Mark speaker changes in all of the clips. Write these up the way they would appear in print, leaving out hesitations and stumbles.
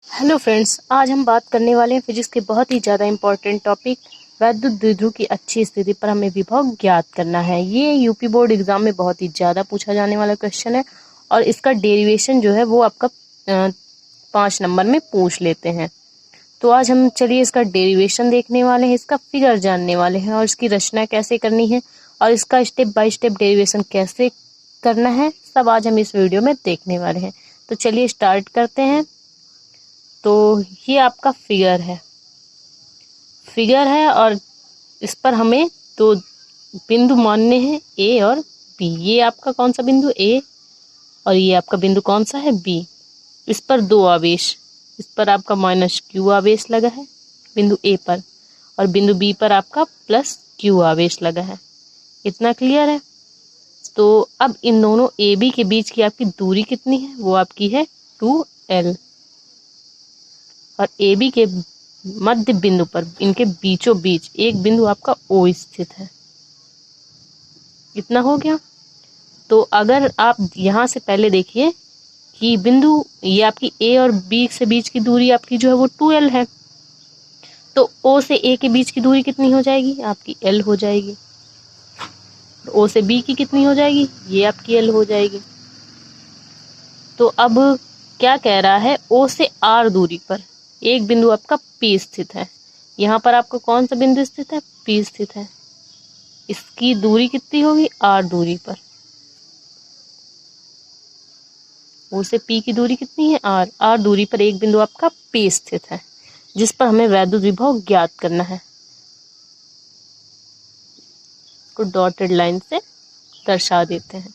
Speaker 1: Hello friends, आज हम बात करने वाले हैं फिजिक्स के बहुत ही ज़्यादा इम्पोर्टेंट टॉपिक वैद्युत द्विध्रुव की अच्छी स्थिति पर हमें विभव ज्ञात करना है। ये यूपी बोर्ड एग्जाम में बहुत ही ज़्यादा पूछा जाने वाला क्वेश्चन है और इसका डेरिवेशन जो है वो आपका 5 नंबर में पूछ लेते हैं। तो आज हम चलिए इसका डेरिवेशन देखने वाले हैं, इसका फिगर जानने वाले हैं और इसकी रचना कैसे करनी है और इसका स्टेप बाय स्टेप डेरिवेशन कैसे करना है, सब आज हम इस वीडियो में देखने वाले हैं। तो चलिए स्टार्ट करते हैं। तो ये आपका फिगर है और इस पर हमें दो बिंदु मानने हैं, ए और बी। ये आपका कौन सा बिंदु ए और ये आपका बिंदु कौन सा है बी। इस पर दो आवेश, इस पर आपका -q आवेश लगा है बिंदु ए पर और बिंदु बी पर आपका +q आवेश लगा है। इतना क्लियर है। तो अब इन दोनों ए बी के बीच की आपकी दूरी कितनी है, वो आपकी है 2l और ए बी के मध्य बिंदु पर इनके बीचों बीच एक बिंदु आपका ओ स्थित है। इतना हो गया। तो अगर आप यहाँ से पहले देखिए कि बिंदु ये आपकी ए और बी से बीच की दूरी आपकी जो है वो 2l है, तो ओ से ए के बीच की दूरी कितनी हो जाएगी, आपकी l हो जाएगी। ओ से बी की कितनी हो जाएगी, ये आपकी l हो जाएगी। तो अब क्या कह रहा है, ओ से आर दूरी पर एक बिंदु आपका P स्थित है। यहाँ पर आपका कौन सा बिंदु स्थित है, P स्थित है। इसकी दूरी कितनी होगी, R दूरी पर। O से P की दूरी कितनी है, R दूरी पर एक बिंदु आपका P स्थित है, जिस पर हमें वैद्युत विभव ज्ञात करना है। को डॉटेड लाइन से दर्शा देते हैं।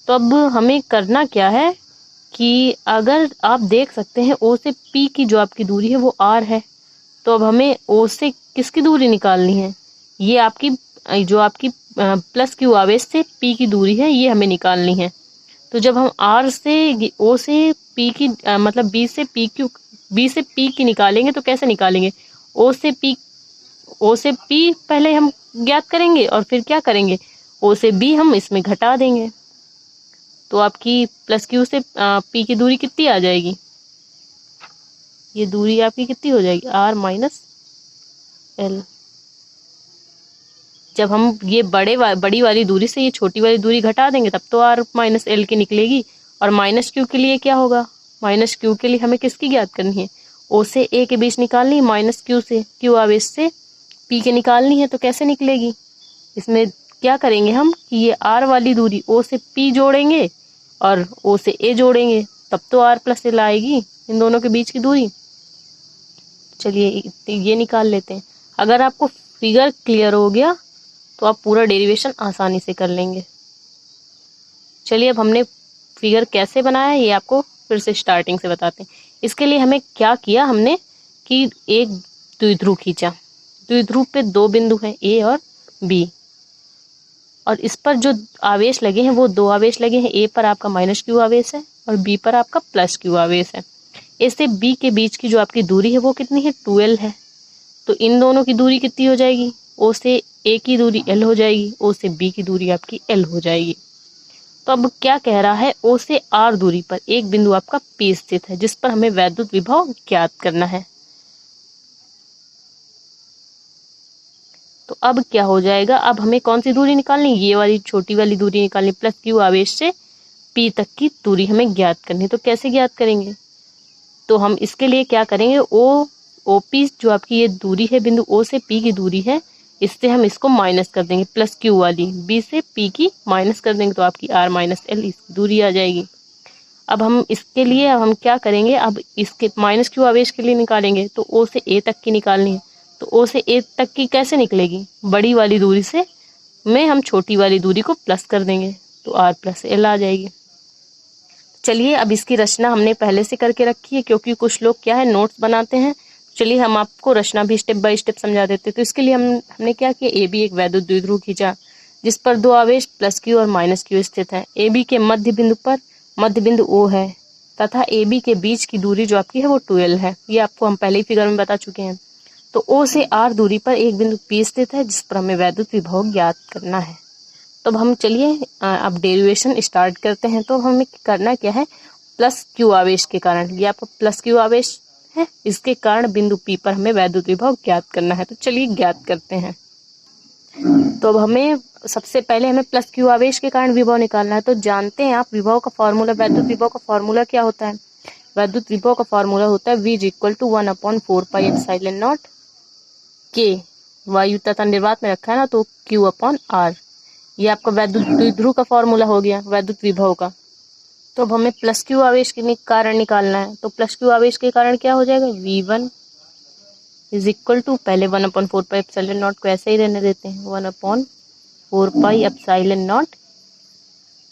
Speaker 1: तो अब हमें करना क्या है कि अगर आप देख सकते हैं O से P की जो आपकी दूरी है वो R है, तो अब हमें O से किसकी दूरी निकालनी है, ये आपकी जो आपकी +q आवेश से P की दूरी है, ये हमें निकालनी है। तो जब हम R से O से P की मतलब B से P की निकालेंगे तो कैसे निकालेंगे, O से P पहले हम ज्ञात करेंगे और फिर क्या करेंगे, O से B हम इसमें घटा देंगे। तो आपकी +q से P की दूरी कितनी आ जाएगी, ये दूरी आपकी कितनी हो जाएगी, R - L। जब हम ये बड़ी वाली दूरी से ये छोटी वाली दूरी घटा देंगे तब तो R - L की निकलेगी। और -q के लिए क्या होगा, -q के लिए हमें किसकी ज्ञात करनी है, O से A के बीच निकालनी है, -q से q आवेश से P के निकालनी है। तो कैसे निकलेगी, इसमें क्या करेंगे हम कि ये R वाली दूरी O से P जोड़ेंगे और O से A जोड़ेंगे, तब तो R + L आएगी इन दोनों के बीच की दूरी। चलिए ये निकाल लेते हैं। अगर आपको फिगर क्लियर हो गया तो आप पूरा डेरिवेशन आसानी से कर लेंगे। चलिए अब हमने फिगर कैसे बनाया ये आपको फिर से स्टार्टिंग से बताते हैं। इसके लिए हमें क्या किया, हमने कि एक द्विध्रुव खींचा। द्विध्रुव पे दो बिंदु हैं ए और बी और इस पर जो आवेश लगे हैं वो दो आवेश लगे हैं। ए पर आपका -q आवेश है और बी पर आपका +q आवेश है। ए से बी के बीच की जो आपकी दूरी है वो कितनी है, 2l है। तो इन दोनों की दूरी कितनी हो जाएगी, O से A की दूरी L हो जाएगी, O से B की दूरी आपकी L हो जाएगी। तो अब क्या कह रहा है, O से R दूरी पर एक बिंदु आपका P स्थित है, जिस पर हमें वैद्युत विभव ज्ञात करना है। तो अब क्या हो जाएगा, अब हमें कौन सी दूरी निकालनी, ये वाली छोटी वाली दूरी निकालनी, +q आवेश से P तक की दूरी हमें ज्ञात करनी है। तो कैसे ज्ञात करेंगे, तो हम इसके लिए क्या करेंगे, OP जो आपकी ये दूरी है, बिंदु O से P की दूरी है, इससे हम इसको माइनस कर देंगे, +q वाली B से P की माइनस कर देंगे तो आपकी R - L इसकी दूरी आ जाएगी। अब हम इसके लिए अब हम क्या करेंगे, अब इसके -q आवेश के लिए निकालेंगे तो O से A तक की निकालनी है। तो O से A तक की कैसे निकलेगी, बड़ी वाली दूरी से में हम छोटी वाली दूरी को प्लस कर देंगे तो R + L आ जाएगी। चलिए अब इसकी रचना हमने पहले से करके रखी है, क्योंकि कुछ लोग क्या है नोट्स बनाते हैं। चलिए हम आपको रचना भी स्टेप बाय स्टेप समझा देते हैं। तो इसके लिए हमने क्या किया, ए बी एक वैद्युत द्विध्रुव खींचा जिस पर दो आवेश +q और -q स्थित है। ए बी के मध्य बिंदु पर मध्य बिंदु O है तथा ए बी के बीच की दूरी जो आपकी है वो 2l है। ये आपको हम पहले ही फिगर में बता चुके हैं। तो O से R दूरी पर एक बिंदु P स्थित है, जिस पर हमें वैद्युत विभव ज्ञात करना है। तो अब हम चलिए अब डेरिवेशन स्टार्ट करते हैं। तो हमें करना क्या है, +q आवेश के कारण, ये आपका +q आवेश है, इसके कारण बिंदु P पर हमें वैद्युत विभव ज्ञात करना है। तो चलिए ज्ञात करते हैं। तो अब हमें सबसे पहले हमें प्लस क्यू आवेश के कारण विभव निकालना है। तो जानते हैं आप विभव का फॉर्मूला, वैद्युत विभव का फॉर्मूला क्या होता है? वैद्युत विभव का फॉर्मूला होता है V = 1/4πε0 K। वायु तथा निर्वात में रखा है ना, तो Q/R। ये आपका वैद्युत द्विध्रुव का फॉर्मूला हो गया वैद्युत विभव का। तो अब हमें प्लस क्यू आवेश के कारण निकालना है। तो प्लस क्यू आवेश के कारण क्या हो जाएगा? V1 = पहले 1/4πε0 को ऐसे ही रहने देते हैं, 1/4πε0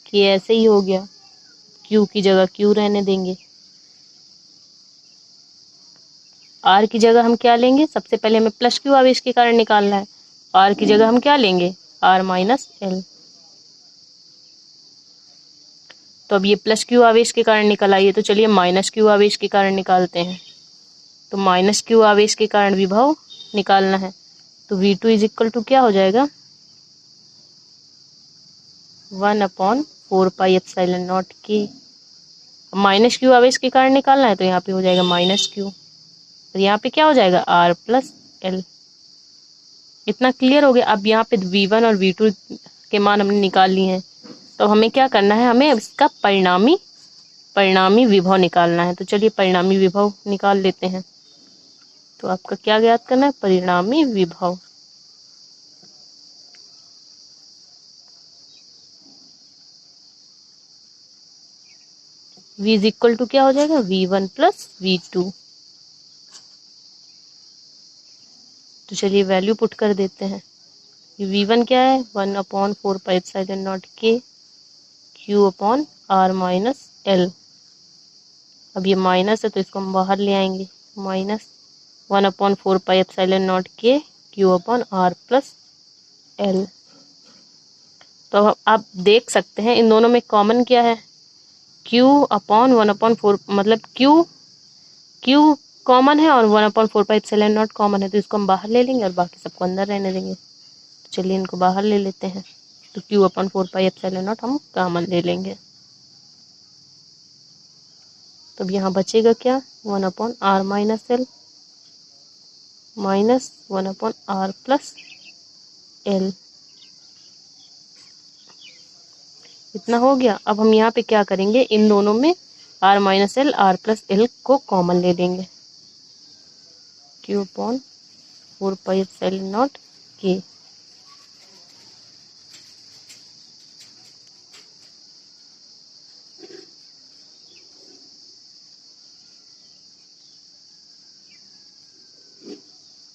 Speaker 1: K ऐसे ही हो गया, Q की जगह Q रहने देंगे। R की जगह हम क्या लेंगे? सबसे पहले हमें प्लस क्यू आवेश के कारण निकालना है। R की जगह हम क्या लेंगे? R - L। तो अब ये प्लस क्यू आवेश के कारण निकल आई है, तो चलिए माइनस क्यू आवेश के कारण निकालते हैं। तो माइनस क्यू आवेश के कारण विभव निकालना है। तो V2 = क्या हो जाएगा? 1/4πε0 K। माइनस क्यू आवेश के कारण निकालना है, तो यहाँ पे हो जाएगा माइनस क्यू, और यहाँ पे क्या हो जाएगा? R + L। इतना क्लियर हो गया। अब यहाँ पे V1 और V2 के मान हमने निकाल लिए हैं, तो हमें क्या करना है? हमें इसका परिणामी विभव निकालना है। तो चलिए परिणामी विभव निकाल लेते हैं। तो आपका क्या ज्ञात करना है? परिणामी विभव। V = क्या हो जाएगा? V1 + V2। तो चलिए वैल्यू पुट कर देते हैं। V1 क्या है? 1/4πε0 K Q/R - L। अब ये माइनस है, तो इसको हम बाहर ले आएंगे, -1/4πε0 K Q/R + L। तो आप देख सकते हैं इन दोनों में कॉमन क्या है? Q/1/4, मतलब Q कॉमन है और 1/4πε0 कॉमन है, तो इसको हम बाहर ले लेंगे और बाकी सबको अंदर रहने देंगे। तो चलिए इनको बाहर ले लेते हैं। तो Q/4πε0 हम कॉमन ले लेंगे। तो अब यहाँ बचेगा क्या? 1/R - L minus 1/R + L। इतना हो गया। अब हम यहाँ पे क्या करेंगे? इन दोनों में R - L, R + L को कॉमन ले लेंगे। Q/4πε0 K।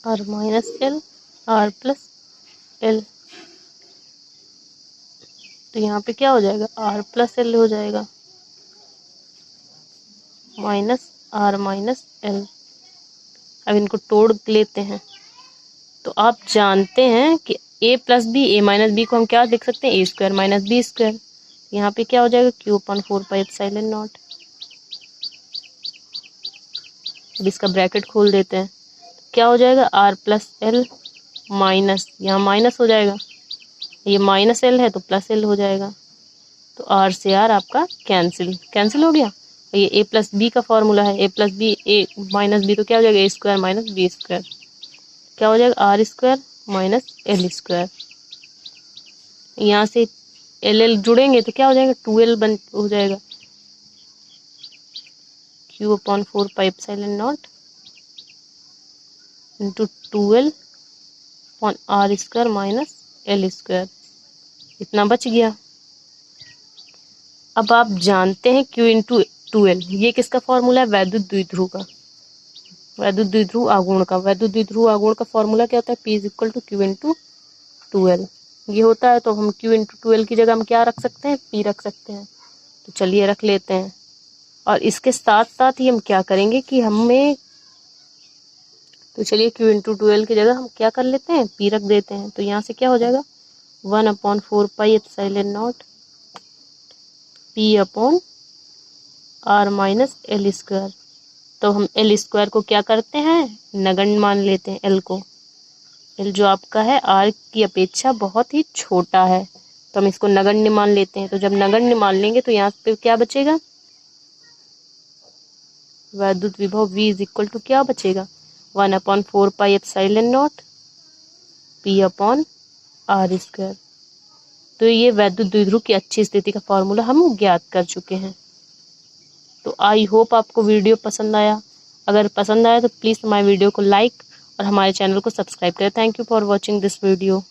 Speaker 1: R - L, R + L। तो यहाँ पे क्या हो जाएगा? R + L हो जाएगा, -R - L। अब इनको तोड़ लेते हैं। तो आप जानते हैं कि A + B, A - B को हम क्या लिख सकते हैं? A² - B²। यहाँ पे क्या हो जाएगा? Q/4πε0। अब इसका ब्रैकेट खोल देते हैं, क्या हो जाएगा? R + L माइनस, यहाँ माइनस हो जाएगा, ये -L है तो +L हो जाएगा। तो R से R आपका कैंसिल हो गया। ये A + B का फॉर्मूला है, A + B, A - B, तो क्या हो जाएगा? A² - B²। क्या हो जाएगा? R² - L²। यहाँ से L जुड़ेंगे तो क्या हो जाएगा? 2L हो जाएगा। Q/4πε0 × 2L R² - L²। इतना बच गया। अब आप जानते हैं Q × 2L, ये किसका फॉर्मूला है? वैद्युत द्विध्रुव का, वैद्युत द्विध्रुव आघूर्ण का। वैद्युत द्विध्रुव आघूर्ण का फॉर्मूला क्या होता है? P = Q × 2L। ये होता है, तो हम Q × 2L की जगह हम क्या रख सकते हैं? P रख सकते हैं। तो चलिए रख लेते हैं। और इसके साथ साथ ही हम क्या करेंगे कि हमें, तो चलिए Q × 2L की जगह हम क्या कर लेते हैं? P रख देते हैं। तो यहाँ से क्या हो जाएगा? 1/4πε0 P/R - L²। तो हम L² को क्या करते हैं? नगण्य मान लेते हैं L को। L जो आपका है R की अपेक्षा बहुत ही छोटा है, तो हम इसको नगण्य मान लेते हैं। तो जब नगण्य मान लेंगे तो यहाँ पे क्या बचेगा? वैद्युत विभव V इज इक्वल टू क्या बचेगा, 1/4πε0 P/r²। तो ये वैद्युत द्विध्रुव की अच्छी स्थिति का फॉर्मूला हम ज्ञात कर चुके हैं। तो आई होप आपको वीडियो पसंद आया। अगर पसंद आया तो प्लीज़ हमारे वीडियो को लाइक और हमारे चैनल को सब्सक्राइब करें। Thank you for watching this video.